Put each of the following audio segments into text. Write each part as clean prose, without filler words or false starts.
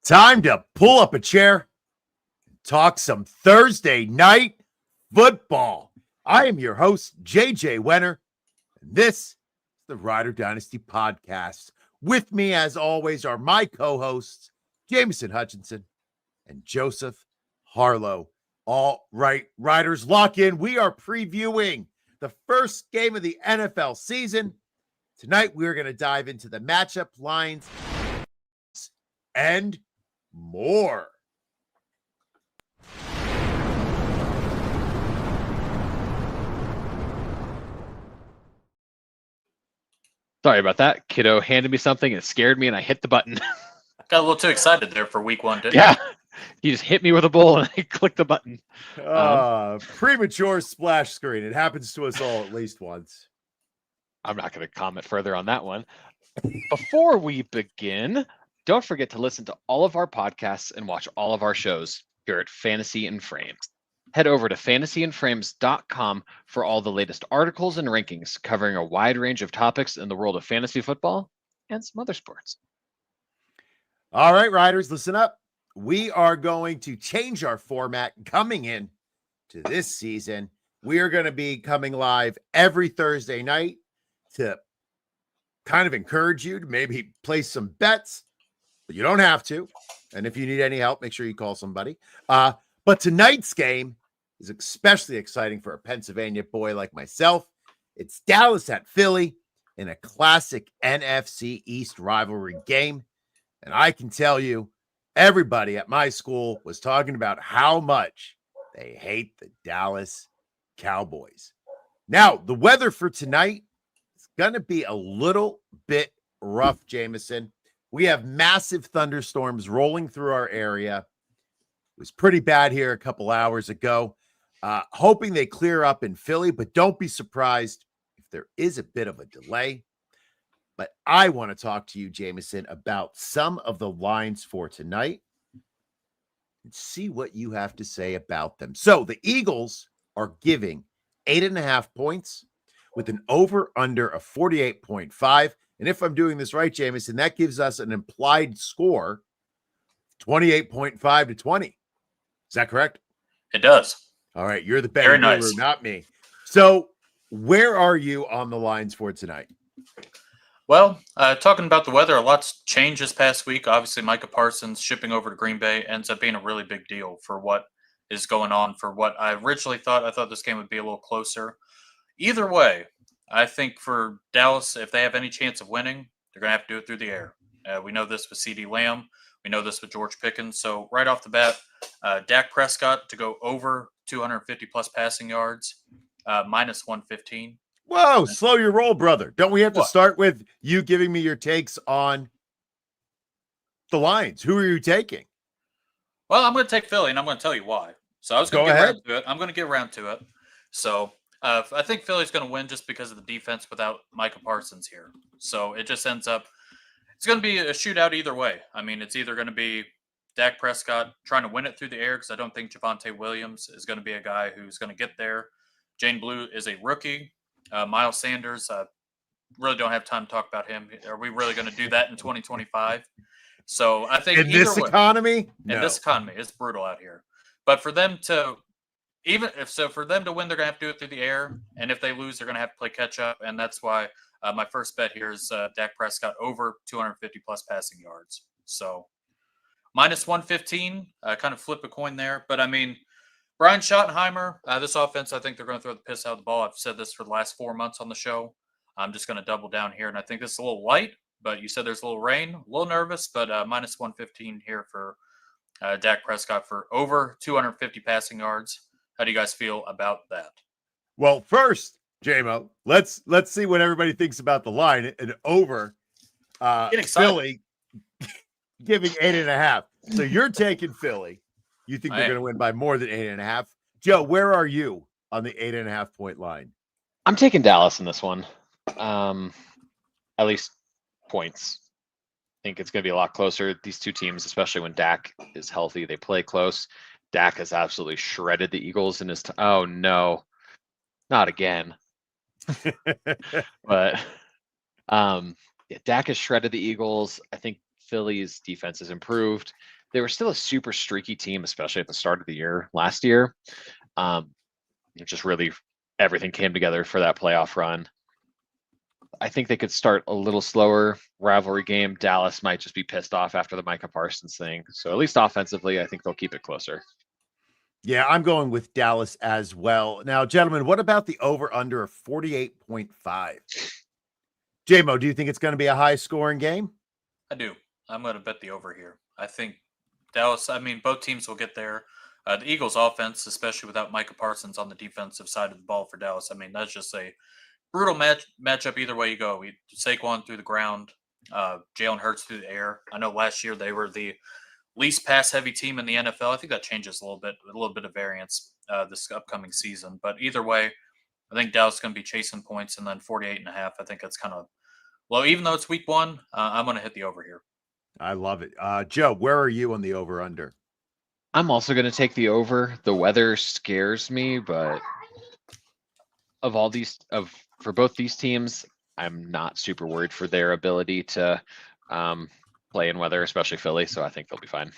Time to pull up a chair and talk some Thursday night football. I am your host, JJ Wenner, and this is the Rider Dynasty podcast. With me, as always, are my co-hosts, Jameson Hutchison and Joseph Harlow. All right, Riders, lock in. We are previewing the first game of the NFL season. Tonight, we're going to dive into the matchup lines and more. Sorry about that. Kiddo handed me something and it scared me and I hit the button. Got a little too excited there for week one, didn't Yeah. He just hit me with a bowl and I clicked the button. Premature splash screen. It happens to us all at least once. I'm not going to comment further on that one. Before we begin, don't forget to listen to all of our podcasts and watch all of our shows here at Fantasy and Frames. Head over to fantasyandframes.com for all the latest articles and rankings covering a wide range of topics in the world of fantasy football and some other sports. All right, Riders, listen up. We are going to change our format coming in to this season. We are going to be coming live every Thursday night to kind of encourage you to maybe place some bets, but you don't have to. And if you need any help, make sure you call somebody. But tonight's game is especially exciting for a Pennsylvania boy like myself. It's Dallas at Philly in a classic NFC East rivalry game. And I can tell you, everybody at my school was talking about how much they hate the Dallas Cowboys. Now, the weather for tonight is going to be a little bit rough, Jameson. We have massive thunderstorms rolling through our area. It was pretty bad here a couple hours ago. Hoping they clear up in Philly, but don't be surprised if there is a bit of a delay. But I want to talk to you, Jameson, about some of the lines for tonight and see what you have to say about them. So the Eagles are giving 8.5 points with an over-under of 48.5. And if I'm doing this right, Jameson, that gives us an implied score 28.5 to 20. Is that correct? It does. All right. You're the betting guru, not me. So where are you on the lines for tonight? Well, talking about the weather, a lot's changed this past week. Obviously, Micah Parsons shipping over to Green Bay ends up being a really big deal for what is going on, for what I originally thought. I thought this game would be a little closer. Either way, I think for Dallas, if they have any chance of winning, they're going to have to do it through the air. We know this with CeeDee Lamb. We know this with George Pickens. So right off the bat, Dak Prescott to go over 250-plus passing yards, minus 115. Whoa, slow your roll, brother. Don't we have to start with you giving me your takes on the lines? Who are you taking? Well, I'm going to take Philly, and I'm going to tell you why. So I was going to get around to it. I'm going to get around to it. So I think Philly's going to win just because of the defense without Micah Parsons here. So it just ends up – it's going to be a shootout either way. I mean, it's either going to be Dak Prescott trying to win it through the air because I don't think Javonte Williams is going to be a guy who's going to get there. Jane Blue is a rookie. Miles Sanders, really don't have time to talk about him. Are we really going to do that in 2025? So I think in this economy, it's brutal out here. But for them to for them to win, they're going to have to do it through the air. And if they lose, they're going to have to play catch up. And that's why my first bet here is Dak Prescott over 250-plus passing yards. So minus 115, kind of flip a coin there. But I mean, Brian Schottenheimer, this offense, I think they're going to throw the piss out of the ball. I've said this for the last 4 months on the show. I'm just going to double down here, and I think this is a little light, but you said there's a little rain. A little nervous, but minus 115 here for Dak Prescott for over 250 passing yards. How do you guys feel about that? Well, first, J-Mo, let's see what everybody thinks about the line. And over Philly giving 8.5. So you're taking Philly. You think they're going to win by more than 8.5? Joe, where are you on the 8.5 point line? I'm taking Dallas in this one. At least points. I think it's going to be a lot closer. These two teams, especially when Dak is healthy, they play close. Dak has absolutely shredded the Eagles in his oh no, not again. But Dak has shredded the Eagles. I think Philly's defense has improved. they were still a super streaky team, especially at the start of the year last year. It just really everything came together for that playoff run. I think they could start a little slower. Rivalry game. Dallas might just be pissed off after the Micah Parsons thing. So at least offensively, I think they'll keep it closer. Yeah, I'm going with Dallas as well. Now, gentlemen, what about the over-under of 48.5? J-Mo, do you think it's going to be a high-scoring game? I do. I'm going to bet the over here. I think Dallas, both teams will get there. The Eagles' offense, especially without Micah Parsons on the defensive side of the ball for Dallas, that's just a brutal matchup either way you go. Saquon through the ground, Jalen Hurts through the air. I know last year they were the least pass-heavy team in the NFL. I think that changes a little bit of variance this upcoming season. But either way, I think Dallas is going to be chasing points, and then 48.5. I think that's kind of low. Even though it's week one, I'm going to hit the over here. I love it. Joe, where are you on the over-under? I'm also going to take the over. The weather scares me, but for both these teams, I'm not super worried for their ability to play in weather, especially Philly. So I think they'll be fine.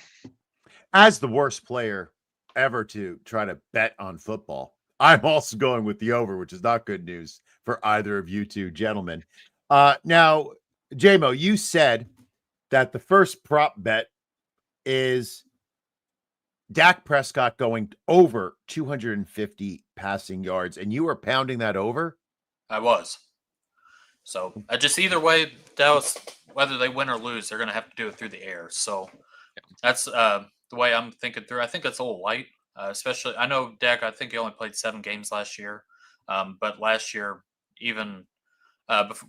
As the worst player ever to try to bet on football, I'm also going with the over, which is not good news for either of you two gentlemen. Now, J-Mo, you said that the first prop bet is Dak Prescott going over 250 passing yards, and you were pounding that over? I was. So just either way, Dallas, whether they win or lose, they're going to have to do it through the air. So that's the way I'm thinking through. I think that's a little light, especially I know Dak, I think he only played 7 games last year. But last year, even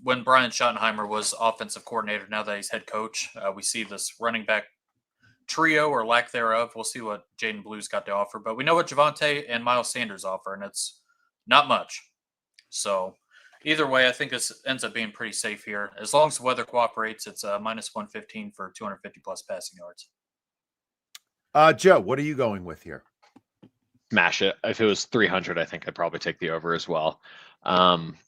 when Brian Schottenheimer was offensive coordinator, now that he's head coach, we see this running back trio or lack thereof. We'll see what Jaden Blue's got to offer, but we know what Javonte and Miles Sanders offer, and it's not much. So either way, I think this ends up being pretty safe here. As long as the weather cooperates, it's minus 115 for 250 plus passing yards. Joe, what are you going with here? Smash it. If it was 300, I think I'd probably take the over as well.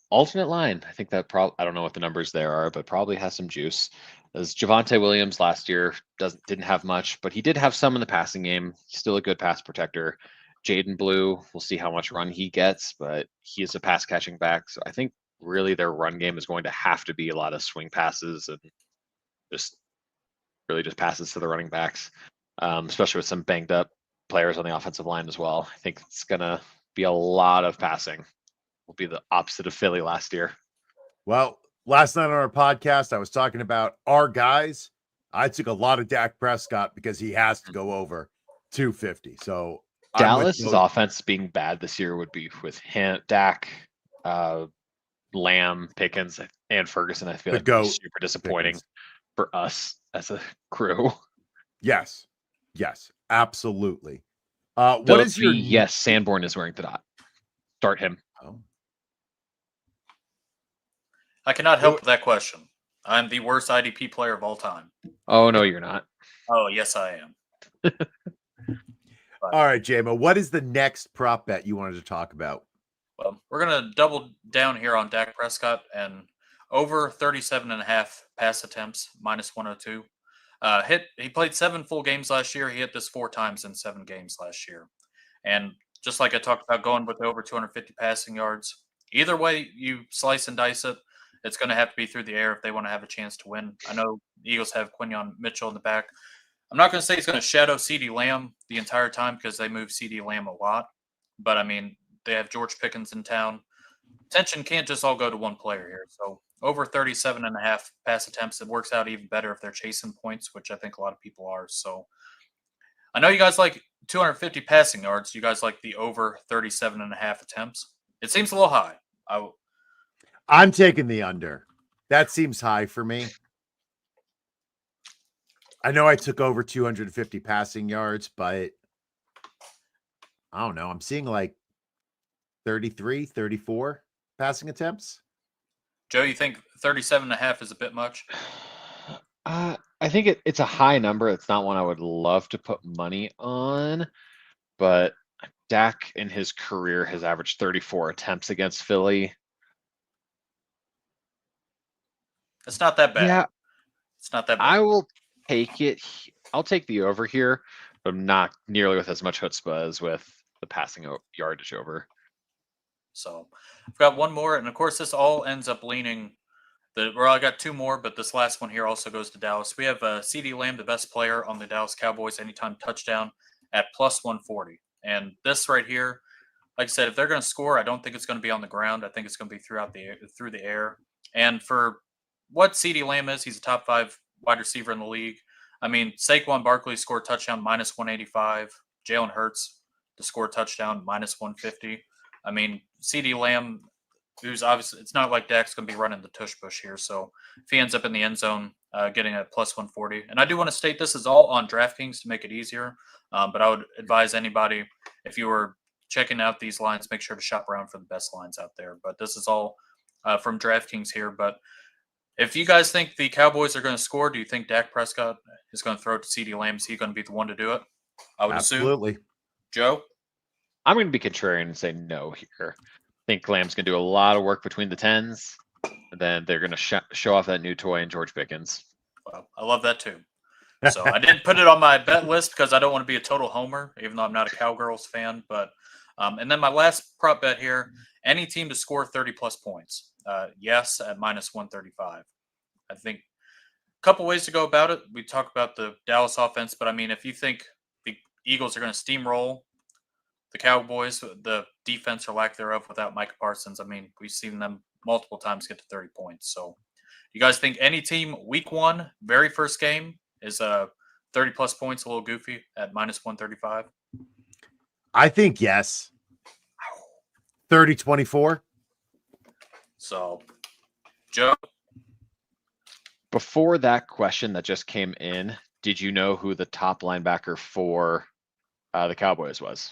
Alternate line. I think that I don't know what the numbers there are, but probably has some juice. As Javonte Williams last year didn't have much, but he did have some in the passing game. He's still a good pass protector. Jaden Blue, we'll see how much run he gets, but he is a pass catching back. So I think really their run game is going to have to be a lot of swing passes and just passes to the running backs, especially with some banged up players on the offensive line as well. I think it's going to be a lot of passing. Will be the opposite of Philly last year. Well, last night on our podcast, I was talking about our guys. I took a lot of Dak Prescott because he has to go over 250. So Dallas's offense being bad this year would be with Dak, Lamb, Pickens, and Ferguson. I feel like would be super disappointing for us as a crew. Yes, absolutely. What is your yes? Sanborn is wearing the dot. Start him. Oh. I cannot help with that question. I'm the worst IDP player of all time. Oh, no, you're not. Oh, yes, I am. All right, J-Mo, what is the next prop bet you wanted to talk about? Well, we're going to double down here on Dak Prescott and over 37.5 pass attempts, minus 102. He played 7 full games last year. He hit this 4 times in 7 games last year. And just like I talked about going with over 250 passing yards, either way you slice and dice it, it's going to have to be through the air if they want to have a chance to win. I know the Eagles have Quinyon Mitchell in the back. I'm not going to say he's going to shadow CeeDee Lamb the entire time because they move CeeDee Lamb a lot. But, they have George Pickens in town. Attention can't just all go to one player here. So over 37.5 pass attempts, it works out even better if they're chasing points, which I think a lot of people are. So I know you guys like 250 passing yards. You guys like the over 37.5 attempts. It seems a little high. I'm taking the under. That seems high for me. I know I took over 250 passing yards, but I don't know. I'm seeing like 33, 34 passing attempts. Joe, you think 37.5 is a bit much? I think it's a high number. It's not one I would love to put money on, but Dak in his career has averaged 34 attempts against Philly. It's not that bad. Yeah, it's not that bad. I will take it. I'll take the over here, but not nearly with as much chutzpah as with the passing yardage over. So I've got one more, and of course this all ends up leaning. I got two more, but this last one here also goes to Dallas. We have CeeDee Lamb, the best player on the Dallas Cowboys, anytime touchdown at plus 140. And this right here, like I said, if they're going to score, I don't think it's going to be on the ground. I think it's going to be through the air. And for what CeeDee Lamb is, he's a top 5 wide receiver in the league. I mean, Saquon Barkley scored touchdown minus 185. Jalen Hurts to score touchdown minus 150. I mean, CeeDee Lamb, who's obviously, it's not like Dak's going to be running the tush push here. So if he ends up in the end zone, getting a plus 140. And I do want to state this is all on DraftKings to make it easier. But I would advise anybody, if you were checking out these lines, make sure to shop around for the best lines out there. But this is all from DraftKings here. But if you guys think the Cowboys are going to score, do you think Dak Prescott is going to throw it to CeeDee Lamb? Is he going to be the one to do it? I would Absolutely. assume. Joe? I'm going to be contrarian and say no here. I think Lamb's going to do a lot of work between the 10s, and then they're going to show off that new toy in George Pickens. Well, I love that too. So I didn't put it on my bet list because I don't want to be a total homer, even though I'm not a Cowgirls fan. But and then my last prop bet here: any team to score 30+ points. Yes, at minus 135. I think a couple ways to go about it. We talk about the Dallas offense, but I mean, if you think the Eagles are going to steamroll the Cowboys, the defense or lack thereof without Micah Parsons, I mean, we've seen them multiple times get to 30 points. So you guys think any team week 1, very first game, is 30+ points a little goofy at minus 135? I think yes. 30-24. So, Joe? Before that question that just came in, did you know who the top linebacker for the Cowboys was?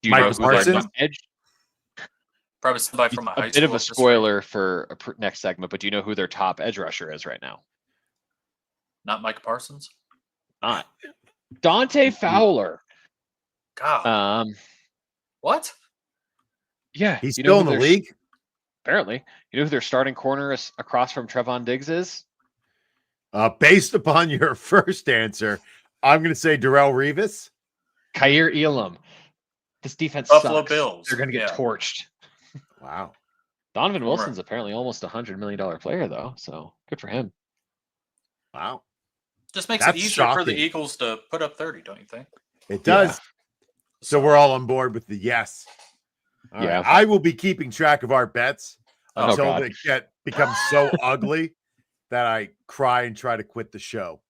Do you Micah know who their Parsons? edge? Probably somebody from a high A school. bit of a spoiler for next segment, but do you know who their top edge rusher is right now? Not Micah Parsons? Not Dante Fowler. God. What? Yeah, He's you know still who in the their- league. Apparently, you know who their starting corner is across from Trevon Diggs is? Based upon your first answer, I'm going to say Darrelle Revis. Khair Elam. This defense Buffalo sucks. Bills. They're going to get Yeah. torched. Wow. Donovan Former- Wilson's apparently almost $100 million player, though, so good for him. Wow. Just makes That's it easier for the shocking. Eagles to put up 30, don't you think? It does. Yeah. So we're all on board with the yes. All Yeah. right. I will be keeping track of our bets Oh, until God. they become so ugly that I cry and try to quit the show.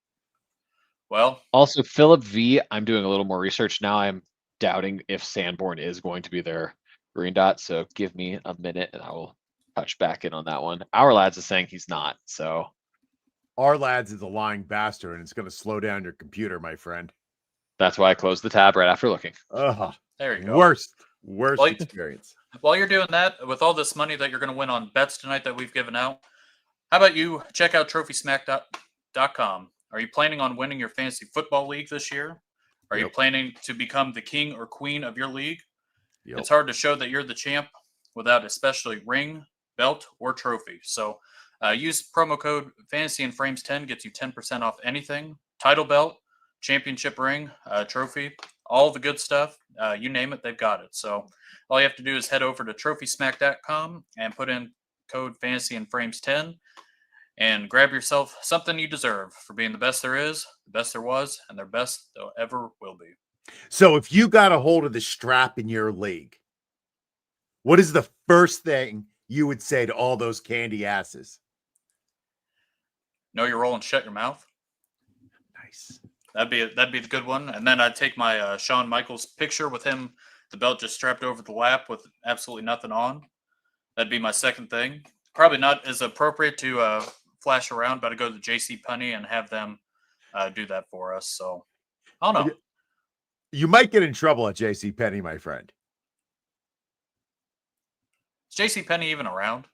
Well, Also, Philip V, I'm doing a little more research now. I'm doubting if Sanborn is going to be their green dot, so give me a minute and I will touch back in on that one. Our lads is saying he's not, so Our lads is a lying bastard, and it's going to slow down your computer, my friend. that's why I closed the tab right after looking. Ugh. there you go. Worst Well, experience. While you're doing that, with all this money that you're going to win on bets tonight that we've given out, how about you check out TrophySmack.com? Are you planning on winning your fantasy football league this year? Are you Yep. planning to become the king or queen of your league? Yep. It's hard to show that you're the champ without especially ring, belt, or trophy. So use promo code Fantasy and Frames 10, gets you 10% off anything. Title belt, championship ring, trophy, all the good stuff. You name it, they've got it. So all you have to do is head over to TrophySmack.com and put in code Fantasy and Frames 10 and grab yourself something you deserve for being the best there is, the best there was, and the best there ever will be. So if you got a hold of the strap in your league, what is the first thing you would say to all those candy asses? Know your role and shut your mouth. Nice. That'd be the good one. And then I'd take my Shawn Michaels picture with him, the belt just strapped over the lap with absolutely nothing on. That'd be my second thing. Probably not as appropriate to flash around, but I'd go to JCPenney and have them do that for us. So I don't know. You might get in trouble at JCPenney, my friend. Is JCPenney even around?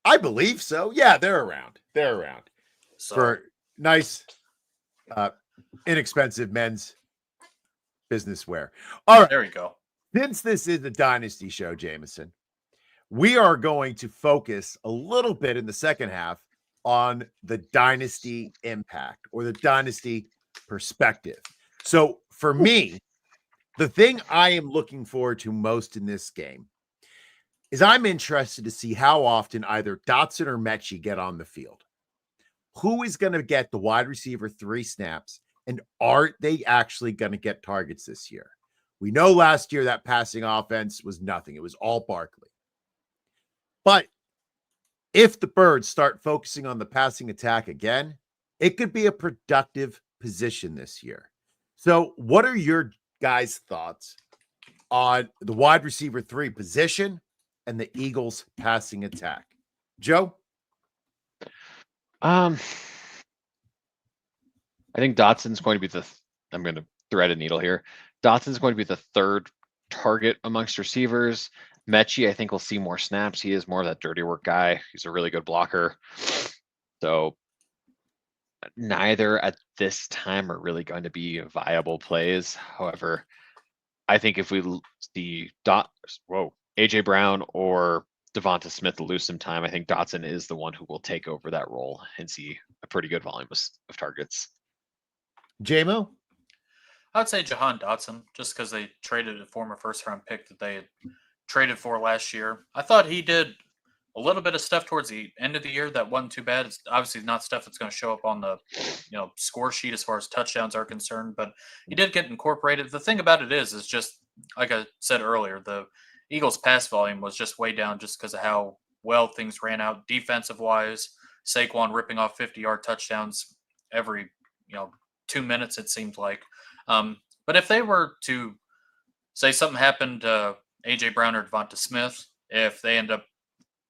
I believe so. Yeah, they're around. They're around So for nice, inexpensive men's business wear. All right. there you go. Since this is a Dynasty show, Jameson, we are going to focus a little bit in the second half on the dynasty impact or the dynasty perspective. So for me, the thing I am looking forward to most in this game is I'm interested to see how often either Dotson or Mechie get on the field. Who is going to get the wide receiver 3 snaps, and are they actually going to get targets this year? We know last year that passing offense was nothing. It was all Barkley. But if the Birds start focusing on the passing attack again, it could be a productive position this year. So what are your guys' thoughts on the wide receiver 3 position and the Eagles passing attack? Joe? I think Dotson's going to be I'm going to thread a needle here. Dotson's going to be the third target amongst receivers. Mechie, I think, will see more snaps. He is more of that dirty work guy. He's a really good blocker. So neither at this time are really going to be viable plays. However, I think if we see AJ Brown or Devonta Smith lose some time, I think Dotson is the one who will take over that role and see a pretty good volume of targets. JMO? I would say Jahan Dotson, just because they traded a former first-round pick that they had traded for last year. I thought he did a little bit of stuff towards the end of the year that wasn't too bad. It's obviously not stuff that's going to show up on the score sheet as far as touchdowns are concerned, but he did get incorporated. The thing about it is just like I said earlier, the Eagles' pass volume was just way down just because of how well things ran out defensive-wise. Saquon ripping off 50-yard touchdowns every 2 minutes, it seemed like. But if they were to say something happened to AJ Brown or Devonta Smith, if they end up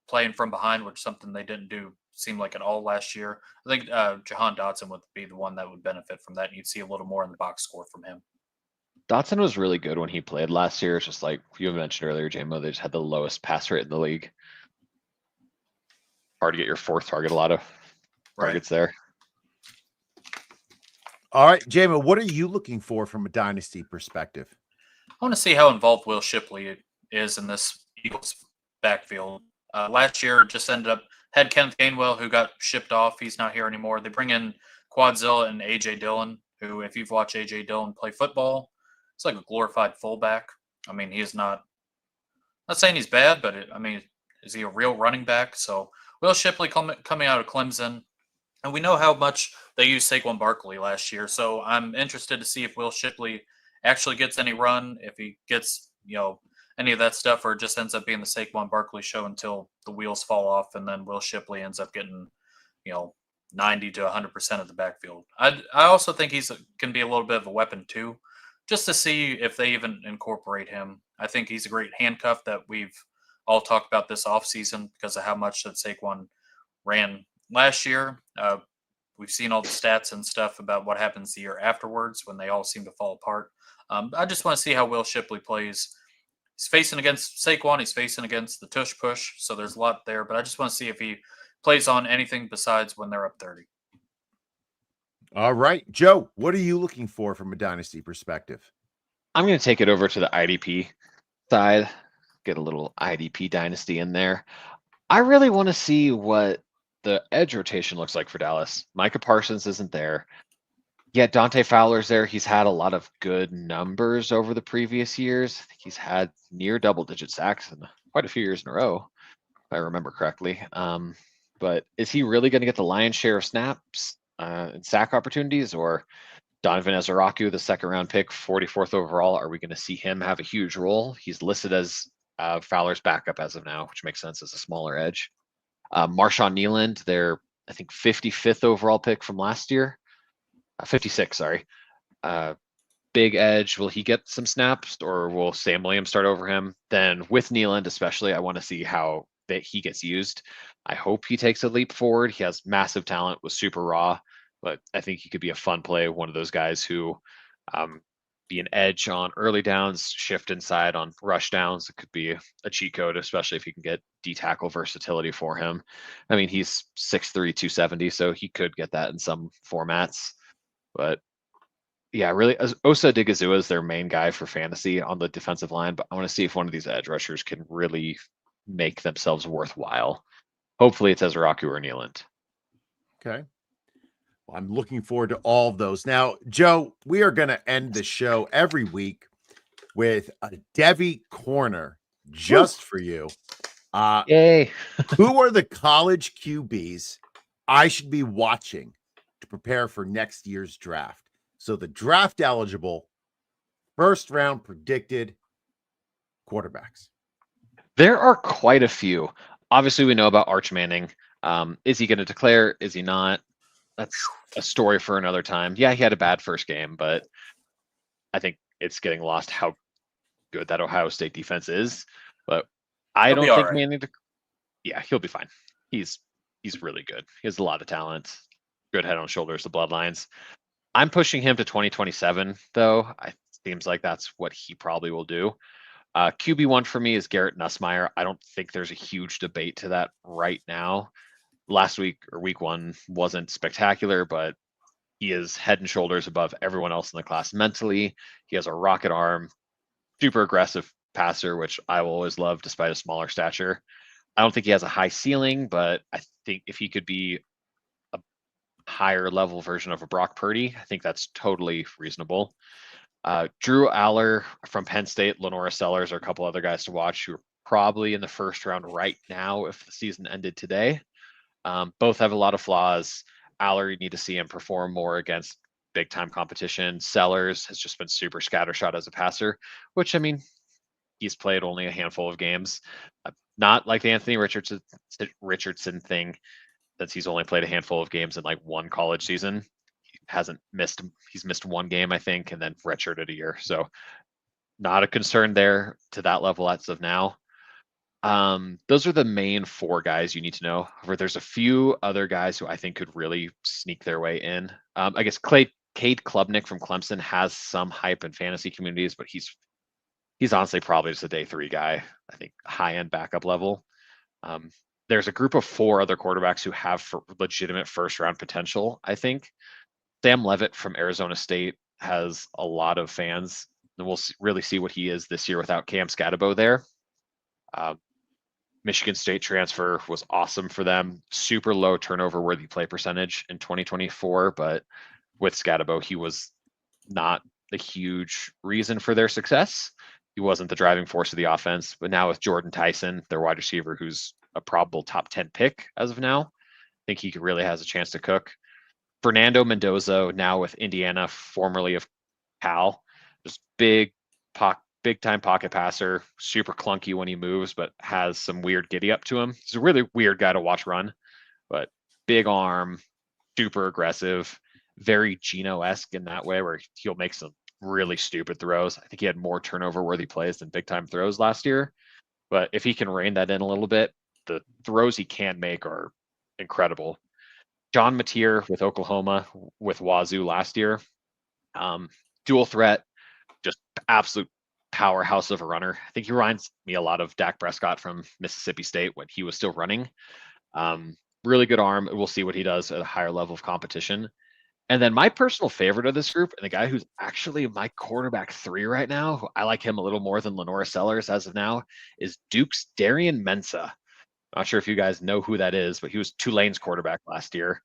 playing from behind, which is something they didn't do seem like at all last year, I think Jahan Dotson would be the one that would benefit from that. And you'd see a little more in the box score from him. Dotson was really good when he played last year. It's just like you mentioned earlier, JMO, they just had the lowest pass rate in the league. Hard to get your fourth target, a lot of targets there. All right, JMO, what are you looking for from a dynasty perspective? I want to see how involved Will Shipley is in this Eagles backfield. Last year, just had Kenneth Gainwell, who got shipped off. He's not here anymore. They bring in Quadzilla and A.J. Dillon, who, if you've watched A.J. Dillon play football, it's like a glorified fullback. I mean, he's not saying he's bad, but is he a real running back? So Will Shipley coming out of Clemson. And we know how much they used Saquon Barkley last year. So I'm interested to see if Will Shipley actually gets any run, if he gets, any of that stuff, or it just ends up being the Saquon Barkley show until the wheels fall off and then Will Shipley ends up getting, 90 to 100% of the backfield. I also think he's can be a little bit of a weapon too, just to see if they even incorporate him. I think he's a great handcuff that we've all talked about this offseason because of how much that Saquon ran last year. We've seen all the stats and stuff about what happens the year afterwards when they all seem to fall apart. I just want to see how Will Shipley plays. He's facing against Saquon. He's facing against the tush push. So there's a lot there, but I just want to see if he plays on anything besides when they're up 30. All right, Joe, what are you looking for from a dynasty perspective? I'm going to take it over to the IDP side, get a little IDP dynasty in there. I really want to see what the edge rotation looks like for Dallas. Micah Parsons isn't there. Yet Dante Fowler's there. He's had a lot of good numbers over the previous years. I think he's had near double-digit sacks in quite a few years in a row, if I remember correctly. But is he really going to get the lion's share of snaps and sack opportunities, or Donovan Ezeraku, the second-round pick, 44th overall? Are we going to see him have a huge role? He's listed as Fowler's backup as of now, which makes sense as a smaller edge. Marshawn Kneeland, their, I think, 55th overall pick from last year. 56, sorry. Big edge. Will he get some snaps, or will Sam Williams start over him? Then with Kneeland especially, I want to see how that he gets used. I hope he takes a leap forward. He has massive talent, was super raw, but I think he could be a fun play. One of those guys who be an edge on early downs, shift inside on rush downs. It could be a cheat code, especially if you can get D-tackle versatility for him. I mean, he's 6'3", 270, so he could get that in some formats. But yeah, really, Osa Odigizua is their main guy for fantasy on the defensive line, but I want to see if one of these edge rushers can really make themselves worthwhile. Hopefully it's Ezeraku or Kneeland. Okay. Well, I'm looking forward to all of those. Now, Joe, we are going to end the show every week with a Devy corner just for you. Yay. Who are the college QBs I should be watching to prepare for next year's draft? So the draft eligible, first round predicted quarterbacks. There are quite a few. Obviously, we know about Arch Manning. Is he going to declare? Is he not? That's a story for another time. Yeah, he had a bad first game, but I think it's getting lost how good that Ohio State defense is. But I He'll be don't all think right. Manning. Yeah, he'll be fine. He's really good. He has a lot of talent. Good head on shoulders, the bloodlines. I'm pushing him to 2027, though. It seems like that's what he probably will do. QB1 for me is Garrett Nussmeier. I don't think there's a huge debate to that right now. Last week or week one wasn't spectacular, but he is head and shoulders above everyone else in the class mentally. He has a rocket arm, super aggressive passer, which I will always love despite a smaller stature. I don't think he has a high ceiling, but I think if he could be a higher level version of a Brock Purdy, I think that's totally reasonable. Drew Aller from Penn State, Lenora Sellers are a couple other guys to watch who are probably in the first round right now if the season ended today. Both have a lot of flaws. Aller, you need to see him perform more against big time competition. Sellers has just been super scattershot as a passer, which I mean, he's played only a handful of games. Not like the Anthony Richardson thing, since he's only played a handful of games in like one college season. He's missed one game, I think, and then redshirted a year. So not a concern there to that level as of now. Those are the main four guys you need to know. However, there's a few other guys who I think could really sneak their way in. I guess Cade Klubnik from Clemson has some hype in fantasy communities, but he's honestly probably just a day 3 guy. I think high-end backup level. There's a group of 4 other quarterbacks who have legitimate first-round potential, I think. Sam Levitt from Arizona State has a lot of fans, and we'll really see what he is this year without Cam Scatabo there. Michigan State transfer was awesome for them. Super low turnover-worthy play percentage in 2024, but with Scatabo, he was not the huge reason for their success. He wasn't the driving force of the offense, but now with Jordan Tyson, their wide receiver, who's a probable top 10 pick as of now, I think he really has a chance to cook. Fernando Mendoza, now with Indiana, formerly of Cal, just big time pocket passer, super clunky when he moves, but has some weird giddy up to him. He's a really weird guy to watch run, but big arm, super aggressive, very Geno-esque in that way, where he'll make some really stupid throws. I think he had more turnover-worthy plays than big-time throws last year. But if he can rein that in a little bit, the throws he can make are incredible. John Mateer with Oklahoma, with Wazoo last year. Dual threat, just absolute powerhouse of a runner. I think he reminds me a lot of Dak Prescott from Mississippi State when he was still running. Really good arm. We'll see what he does at a higher level of competition. And then my personal favorite of this group, and the guy who's actually my quarterback 3 right now, I like him a little more than Lenora Sellers as of now, is Duke's Darian Mensah. Not sure if you guys know who that is, but he was Tulane's quarterback last year.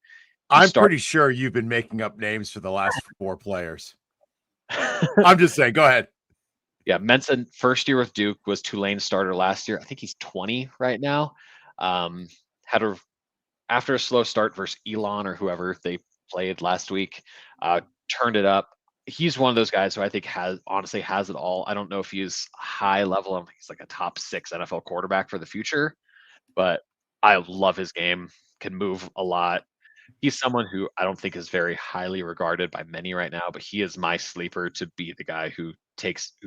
I'm pretty sure you've been making up names for the last 4 players. I'm just saying, go ahead. Yeah, Mensah, first year with Duke, was Tulane's starter last year. I think he's 20 right now. After a slow start versus Elon or whoever they played last week, turned it up. He's one of those guys who I think honestly has it all. I don't know if he's high level. I don't think he's like a top 6 NFL quarterback for the future, but I love his game, can move a lot. He's someone who I don't think is very highly regarded by many right now, but he is my sleeper to be the guy who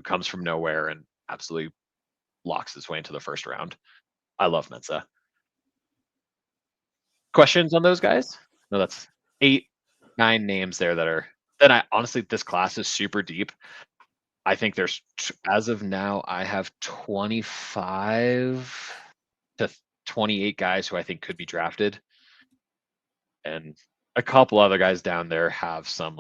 comes from nowhere and absolutely locks his way into the first round. I love Mensah. Questions on those guys? No, that's 8, 9 names there that are. Then I honestly, this class is super deep. I think there's, as of now, I have 25 to 28 guys who I think could be drafted. And a couple other guys down there have some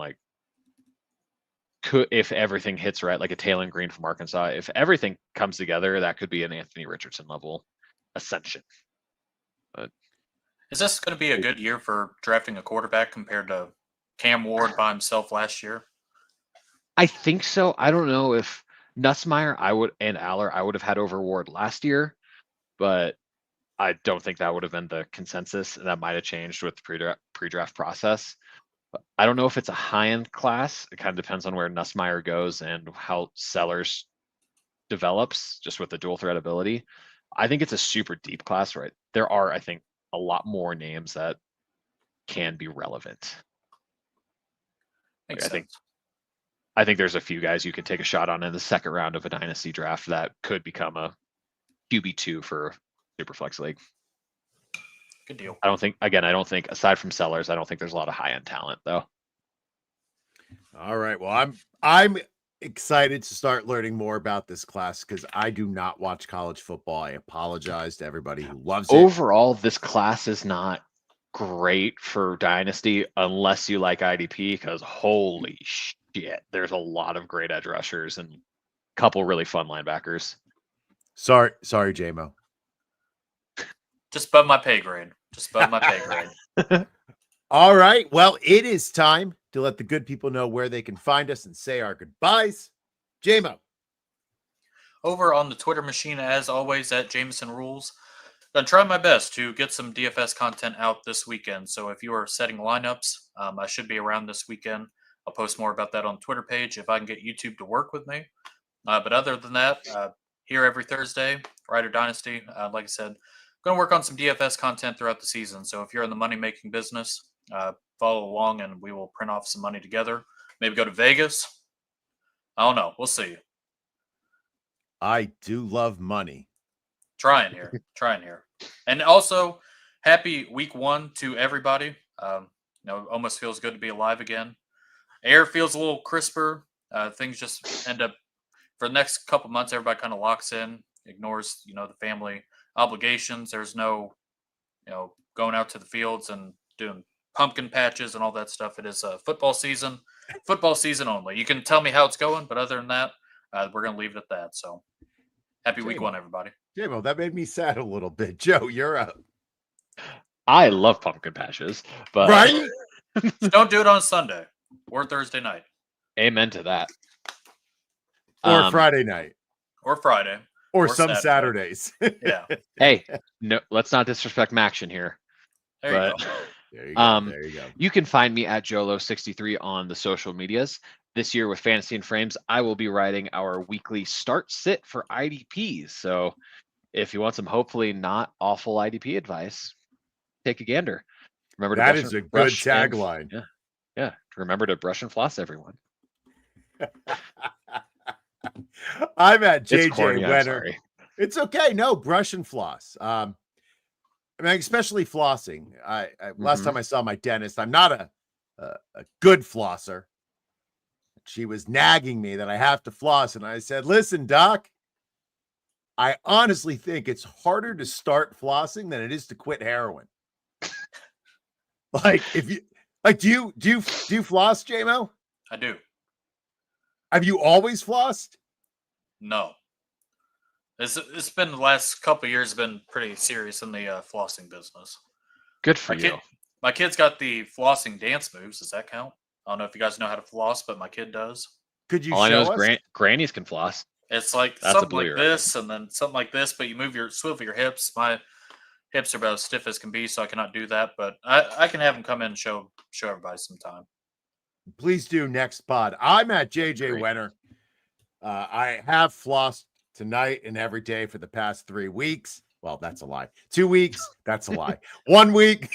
if everything hits right, like a Taylor Green from Arkansas, if everything comes together, that could be an Anthony Richardson level ascension. But Is this going to be a good year for drafting a quarterback compared to Cam Ward by himself last year? I think so. I don't know if Nussmeier and Aller I would have had over Ward last year, but I don't think that would have been the consensus. That might have changed with the pre-draft process. But I don't know if it's a high-end class. It kind of depends on where Nussmeier goes and how Sellers develops, just with the dual threat ability. I think it's a super deep class, right? There are, I think, a lot more names that can be relevant. Makes sense. I think there's a few guys you can take a shot on in the second round of a dynasty draft that could become a QB2 for Superflex League. Good deal. I don't think aside from Sellers, I don't think there's a lot of high-end talent though. All right. Well, I'm excited to start learning more about this class because I do not watch college football. I apologize to everybody who loves it. Overall, this class is not great for Dynasty unless you like IDP, because holy shit, there's a lot of great edge rushers and a couple really fun linebackers. Sorry, JMO. Just above my pay grade. All right. Well, it is time to let the good people know where they can find us and say our goodbyes. JMO. Over on the Twitter machine, as always, at Jameson Rules. I'm trying my best to get some DFS content out this weekend. So if you are setting lineups, I should be around this weekend. I'll post more about that on the Twitter page if I can get YouTube to work with me. But other than that, here every Thursday, Rider Dynasty. Like I said, going to work on some DFS content throughout the season. So if you're in the money-making business, follow along and we will print off some money together. Maybe go to Vegas. I don't know. We'll see. I do love money. Trying here. And also, happy week 1 to everybody. Almost feels good to be alive again. Air feels a little crisper. Things just end up, for the next couple months, everybody kind of locks in, ignores, the family obligations. There's no, going out to the fields and doing pumpkin patches and all that stuff. It is football season only. You can tell me how it's going, but other than that, we're going to leave it at that. So happy week 1, everybody. JMO, that made me sad a little bit. Joe, you're up. I love pumpkin patches, but right? Don't do it on Sunday or Thursday night. Amen to that. Or Friday night. Or Friday. Or some Saturdays. Yeah. Hey, no, let's not disrespect Maction here. There you go. There you go. You can find me at Jolo63 on the social medias. This year with Fantasy and Frames, I will be writing our weekly start sit for IDPs. So if you want some hopefully not awful IDP advice, take a gander. Remember that is a good tagline. Yeah. Remember to brush and floss, everyone. I'm at JJ Wenner. Sorry. It's okay. No, brush and floss. Especially flossing. Last time I saw my dentist, I'm not a good flosser. She was nagging me that I have to floss, and I said, "Listen, doc, I honestly think it's harder to start flossing than it is to quit heroin." Do you floss, JMO? I do. Have you always flossed? No. It's been the last couple of years been pretty serious in the flossing business. Good for you. My kid's got the flossing dance moves. Does that count? I don't know if you guys know how to floss, but my kid does. Could you All I show know us? is grannies can floss. It's like That's something like this and then something like this, but you swivel your hips. My hips are about as stiff as can be, so I cannot do that. But I can have them come in and show everybody sometime. Please do next pod. I'm at JJ Wenner. I have flossed tonight and every day for the past 3 weeks. Well, that's a lie. 2 weeks. That's a lie. 1 week.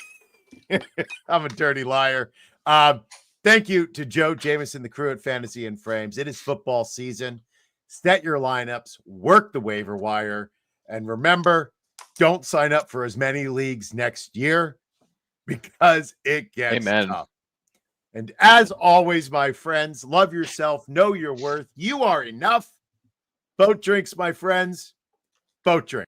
I'm a dirty liar. Thank you to Joe Jameson, the crew at Fantasy and Frames. It is football season. Set your lineups, work the waiver wire, and remember, don't sign up for as many leagues next year because it gets tough. And as always, my friends, love yourself, know your worth. You are enough. Boat drinks, my friends. Boat drinks.